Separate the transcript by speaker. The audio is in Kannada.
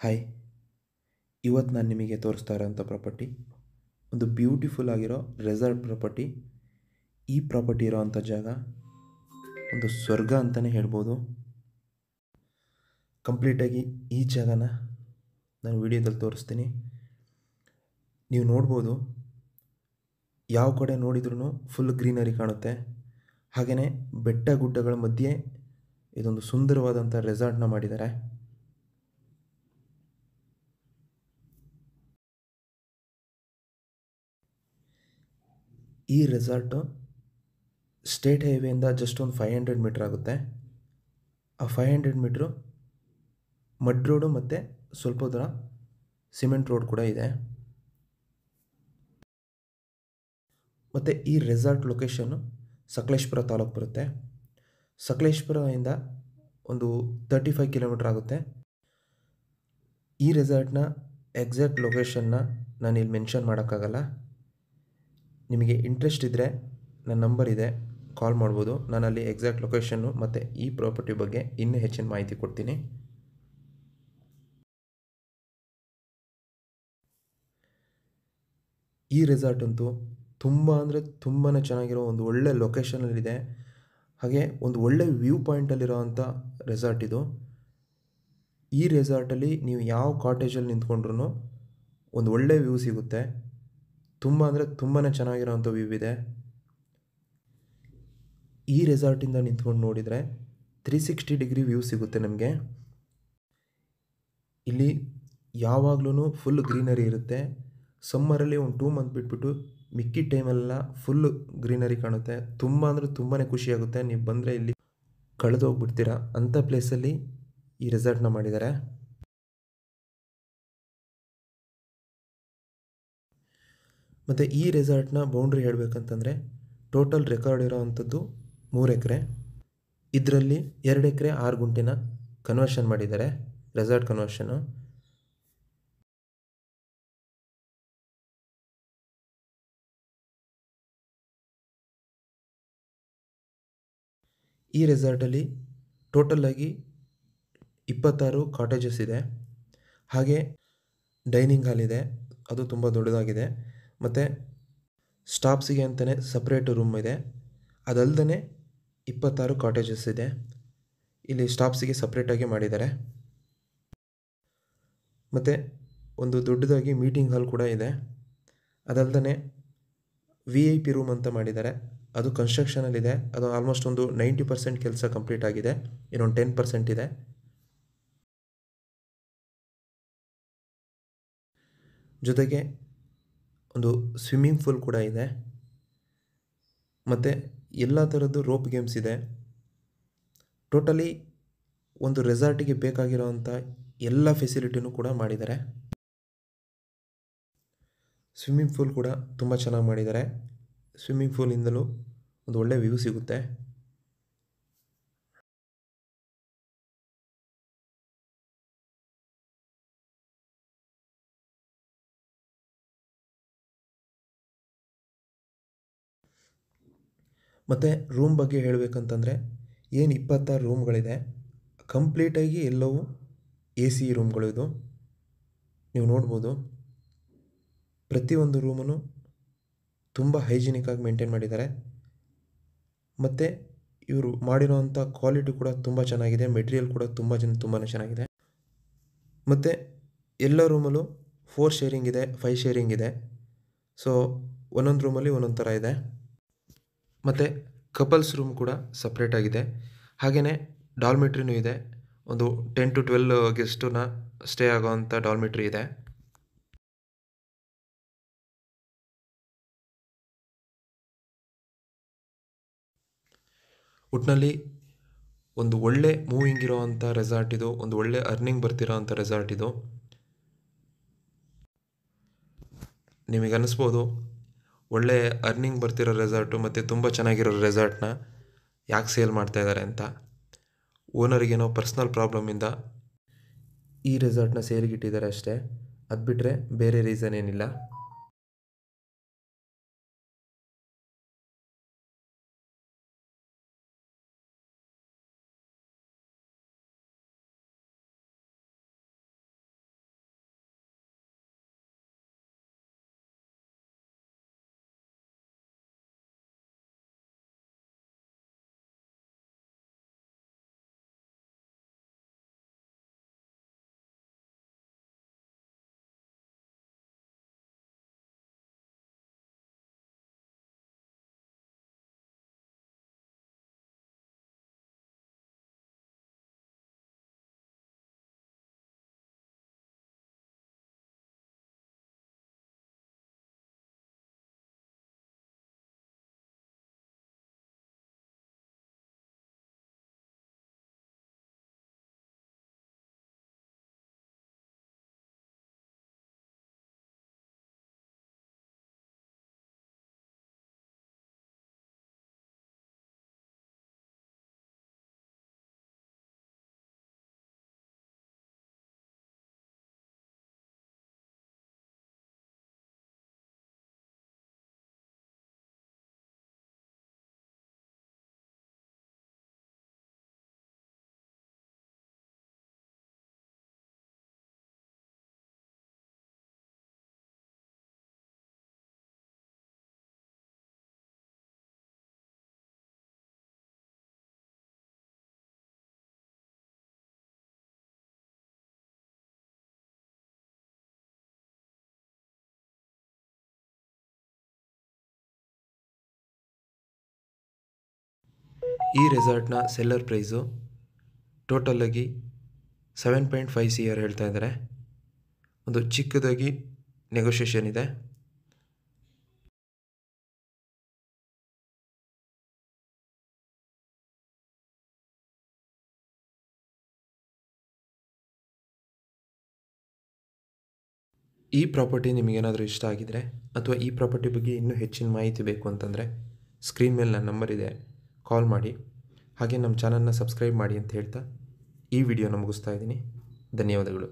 Speaker 1: ಹಾಯ್, ಇವತ್ತು ನಾನು ನಿಮಗೆ ತೋರಿಸ್ತಾ ಇರೋಂಥ ಪ್ರಾಪರ್ಟಿ ಒಂದು ಬ್ಯೂಟಿಫುಲ್ ಆಗಿರೋ ರೆಸಾರ್ಟ್ ಪ್ರಾಪರ್ಟಿ. ಈ ಪ್ರಾಪರ್ಟಿ ಇರೋವಂಥ ಜಾಗ ಒಂದು ಸ್ವರ್ಗ ಅಂತಲೇ ಹೇಳ್ಬೋದು. ಕಂಪ್ಲೀಟಾಗಿ ಈ ಜಾಗನ ನಾನು ವಿಡಿಯೋದಲ್ಲಿ ತೋರಿಸ್ತೀನಿ. ನೀವು ನೋಡ್ಬೋದು, ಯಾವ ಕಡೆ ನೋಡಿದ್ರೂ ಫುಲ್ ಗ್ರೀನರಿ ಕಾಣುತ್ತೆ. ಹಾಗೆಯೇ ಬೆಟ್ಟ ಗುಡ್ಡಗಳ ಮಧ್ಯೆ ಇದೊಂದು ಸುಂದರವಾದಂಥ ರೆಸಾರ್ಟ್ನ ಮಾಡಿದ್ದಾರೆ. ಈ ರೆಸಾರ್ಟು ಸ್ಟೇಟ್ ಹೈವೇಯಿಂದ ಜಸ್ಟ್ ಒಂದು 500 ಮೀಟ್ರ್ ಆಗುತ್ತೆ. ಆ 500 ಮೀಟ್ರು ಮಡ್ ರೋಡು ಮತ್ತು ಸ್ವಲ್ಪ ದೂರ ಸಿಮೆಂಟ್ ರೋಡ್ ಕೂಡ ಇದೆ. ಮತ್ತು ಈ ರೆಸಾರ್ಟ್ ಲೊಕೇಶನ್ನು ಸಕಲೇಶಪುರ ತಾಲೂಕು ಬರುತ್ತೆ. ಸಕಲೇಶಪುರದಿಂದ ಒಂದು 35 ಕಿಲೋಮೀಟ್ರ್ ಆಗುತ್ತೆ. ಈ ರೆಸಾರ್ಟ್ನ ಎಕ್ಸಾಕ್ಟ್ ಲೊಕೇಶನ್ನ ನಾನು ಇಲ್ಲಿ ಮೆನ್ಷನ್ ಮಾಡೋಕ್ಕಾಗಲ್ಲ. ನಿಮಗೆ ಇಂಟ್ರೆಸ್ಟ್ ಇದ್ದರೆ ನನ್ನ ನಂಬರ್ ಇದೆ, ಕಾಲ್ ಮಾಡ್ಬೋದು. ನಾನು ಅಲ್ಲಿ ಎಕ್ಸಾಕ್ಟ್ ಲೊಕೇಶನ್ನು ಮತ್ತು ಈ ಪ್ರಾಪರ್ಟಿ ಬಗ್ಗೆ ಇನ್ನೂ ಹೆಚ್ಚಿನ ಮಾಹಿತಿ ಕೊಡ್ತೀನಿ. ಈ ರೆಸಾರ್ಟ್ ಅಂತೂ ತುಂಬ ಅಂದರೆ ತುಂಬಾ ಚೆನ್ನಾಗಿರೋ ಒಂದು ಒಳ್ಳೆ ಲೊಕೇಶನಲ್ಲಿದೆ. ಹಾಗೆ ಒಂದು ಒಳ್ಳೆ ವ್ಯೂ ಪಾಯಿಂಟಲ್ಲಿರೋವಂಥ ರೆಸಾರ್ಟ್ ಇದು. ಈ ರೆಸಾರ್ಟಲ್ಲಿ ನೀವು ಯಾವ ಕಾಟೇಜಲ್ಲಿ ನಿಂತ್ಕೊಂಡ್ರೂ ಒಂದು ಒಳ್ಳೆ ವ್ಯೂ ಸಿಗುತ್ತೆ. ತುಂಬ ಅಂದರೆ ತುಂಬಾ ಚೆನ್ನಾಗಿರೋವಂಥ ವ್ಯೂ ಇದೆ. ಈ ರೆಸಾರ್ಟಿಂದ ನಿಂತ್ಕೊಂಡು ನೋಡಿದರೆ 360 ಡಿಗ್ರಿ ವ್ಯೂ ಸಿಗುತ್ತೆ ನಮಗೆ. ಇಲ್ಲಿ ಯಾವಾಗಲೂ ಫುಲ್ ಗ್ರೀನರಿ ಇರುತ್ತೆ. ಸಮ್ಮರಲ್ಲಿ ಒಂದು 2 ಮಂತ್ ಬಿಟ್ಬಿಟ್ಟು ಮಿಕ್ಕಿದ ಟೈಮೆಲ್ಲ ಫುಲ್ಲು ಗ್ರೀನರಿ ಕಾಣುತ್ತೆ. ತುಂಬ ಅಂದರೆ ತುಂಬಾ ಖುಷಿಯಾಗುತ್ತೆ. ನೀವು ಬಂದರೆ ಇಲ್ಲಿ ಕಳೆದೋಗ್ಬಿಡ್ತೀರಾ ಅಂಥ ಪ್ಲೇಸಲ್ಲಿ ಈ ರೆಸಾರ್ಟ್ನ ಮಾಡಿದ್ದಾರೆ. ಮತ್ತು ಈ ರೆಸಾರ್ಟ್ನ ಬೌಂಡ್ರಿ ಹೇಳಬೇಕಂತಂದರೆ ಟೋಟಲ್ ರೆಕಾರ್ಡ್ ಇರೋವಂಥದ್ದು 3 ಎಕರೆ. ಇದರಲ್ಲಿ 2 ಎಕರೆ 6 ಗುಂಟೆನ ಕನ್ವರ್ಷನ್ ಮಾಡಿದ್ದಾರೆ, ರೆಸಾರ್ಟ್ ಕನ್ವರ್ಷನು. ಈ ರೆಸಾರ್ಟಲ್ಲಿ ಟೋಟಲಾಗಿ 26 ಕಾಟೇಜಸ್ ಇದೆ. ಹಾಗೆ ಡೈನಿಂಗ್ ಹಾಲ್ ಇದೆ, ಅದು ತುಂಬ ದೊಡ್ಡದಾಗಿದೆ. ಮತ್ತು ಸ್ಟಾಫ್ಸಿಗೆ ಅಂತಲೇ ಸಪ್ರೇಟ್ ರೂಮ್ ಇದೆ. ಅದಲ್ಲದೆ 26 ಕಾಟೇಜಸ್ ಇದೆ. ಇಲ್ಲಿ ಸ್ಟಾಫ್ಸಿಗೆ ಸಪ್ರೇಟಾಗಿ ಮಾಡಿದ್ದಾರೆ. ಮತ್ತು ಒಂದು ದೊಡ್ಡದಾಗಿ ಮೀಟಿಂಗ್ ಹಾಲ್ ಕೂಡ ಇದೆ. ಅದಲ್ಲದೆ VIP ರೂಮ್ ಅಂತ ಮಾಡಿದ್ದಾರೆ. ಅದು ಕನ್ಸ್ಟ್ರಕ್ಷನಲ್ಲಿದೆ. ಅದು ಆಲ್ಮೋಸ್ಟ್ ಒಂದು 90% ಕೆಲಸ ಕಂಪ್ಲೀಟ್ ಆಗಿದೆ. ಇನ್ನೊಂದು 10% ಇದೆ. ಜೊತೆಗೆ ಒಂದು ಸ್ವಿಮ್ಮಿಂಗ್ ಪೂಲ್ ಕೂಡ ಇದೆ. ಮತ್ತು ಎಲ್ಲ ಥರದ್ದು ರೋಪ್ ಗೇಮ್ಸ್ ಇದೆ. ಟೋಟಲಿ ಒಂದು ರೆಸಾರ್ಟಿಗೆ ಬೇಕಾಗಿರೋವಂಥ ಎಲ್ಲ ಫೆಸಿಲಿಟಿನೂ ಕೂಡ ಮಾಡಿದ್ದಾರೆ. ಸ್ವಿಮ್ಮಿಂಗ್ ಪೂಲ್ ಕೂಡ ತುಂಬ ಚೆನ್ನಾಗಿ ಮಾಡಿದ್ದಾರೆ. ಸ್ವಿಮ್ಮಿಂಗ್ ಪೂಲಿಂದಲೂ ಒಂದು ಒಳ್ಳೆ ವ್ಯೂ ಸಿಗುತ್ತೆ. ಮತ್ತು ರೂಮ್ ಬಗ್ಗೆ ಹೇಳಬೇಕಂತಂದರೆ ಏನು 26 ರೂಮ್ಗಳಿದೆ, ಕಂಪ್ಲೀಟಾಗಿ ಎಲ್ಲವೂ AC ರೂಮ್ಗಳು. ಇದು ನೀವು ನೋಡ್ಬೋದು. ಪ್ರತಿಯೊಂದು ರೂಮನ್ನು ತುಂಬ ಹೈಜಿನಿಕ್ಕಾಗಿ ಮೇಂಟೈನ್ ಮಾಡಿದ್ದಾರೆ. ಮತ್ತು ಇವರು ಮಾಡಿರೋವಂಥ ಕ್ವಾಲಿಟಿ ಕೂಡ ತುಂಬ ಚೆನ್ನಾಗಿದೆ. ಮೆಟೀರಿಯಲ್ ಕೂಡ ತುಂಬಾ ಚೆನ್ನಾಗಿದೆ. ಮತ್ತು ಎಲ್ಲ ರೂಮಲ್ಲೂ 4 ಶೇರಿಂಗ್ ಇದೆ, 5 ಶೇರಿಂಗ್ ಇದೆ. ಸೊ ಒಂದೊಂದು ರೂಮಲ್ಲಿ ಒಂದೊಂದು ಥರ ಇದೆ. ಮತ್ತು ಕಪಲ್ಸ್ ರೂಮ್ ಕೂಡ ಸಪ್ರೇಟಾಗಿದೆ. ಹಾಗೆಯೇ ಡಾಲ್ಮೆಟ್ರಿನೂ ಇದೆ. ಒಂದು 10 to 12 ಗೆಸ್ಟನ್ನ ಸ್ಟೇ ಆಗೋವಂಥ ಡಾಲ್ಮೆಟ್ರಿ ಇದೆ. ಒಟ್ಟಿನಲ್ಲಿ ಒಂದು ಒಳ್ಳೆ ಮೂವಿಂಗ್ ಇರೋವಂಥ ರೆಸಾರ್ಟ್ ಇದು. ಒಂದು ಒಳ್ಳೆ ಅರ್ನಿಂಗ್ ಬರ್ತಿರೋವಂಥ ರೆಸಾರ್ಟ್ ಇದು. ನಿಮಗೆ ಅನ್ನಿಸ್ಬೋದು, ಒಳ್ಳೆ ಅರ್ನಿಂಗ್ ಬರ್ತಿರೋ ರೆಸಾರ್ಟು ಮತ್ತು ತುಂಬ ಚೆನ್ನಾಗಿರೋ ರೆಸಾರ್ಟ್ನ ಯಾಕೆ ಸೇಲ್ ಮಾಡ್ತಾಯಿದ್ದಾರೆ ಅಂತ. ಓನರಿಗೇನೋ ಪರ್ಸ್ನಲ್ ಪ್ರಾಬ್ಲಮಿಂದ ಈ ರೆಸಾರ್ಟ್ನ ಸೇಲ್ಗಿಟ್ಟಿದ್ದಾರೆ ಅಷ್ಟೇ. ಅದು ಬಿಟ್ಟರೆ ಬೇರೆ ರೀಸನ್ ಏನಿಲ್ಲ. ಈ ರೆಸಾರ್ಟ್ನ ಸೆಲ್ಲರ್ ಪ್ರೈಸು ಟೋಟಲಾಗಿ 7.5 CR ಹೇಳ್ತಾ ಇದ್ದಾರೆ. ಒಂದು ಚಿಕ್ಕದಾಗಿ ನೆಗೋಷಿಯೇಷನ್ ಇದೆ. ಈ ಪ್ರಾಪರ್ಟಿ ನಿಮಗೇನಾದರೂ ಇಷ್ಟ ಆಗಿದರೆ ಅಥವಾ ಈ ಪ್ರಾಪರ್ಟಿ ಬಗ್ಗೆ ಇನ್ನೂ ಹೆಚ್ಚಿನ ಮಾಹಿತಿ ಬೇಕು ಅಂತಂದರೆ ಸ್ಕ್ರೀನ್ ಮೇಲೆ ನನ್ನ ನಂಬರ್ ಇದೆ, ಕಾಲ್ ಮಾಡಿ. ಹಾಗೆ ನಮ್ಮ ಚಾನಲ್ನ ಸಬ್ಸ್ಕ್ರೈಬ್ ಮಾಡಿ ಅಂತ ಹೇಳ್ತಾ ಈ ವಿಡಿಯೋನ ಮುಗಿಸ್ತಾ ಇದ್ದೀನಿ. ಧನ್ಯವಾದಗಳು.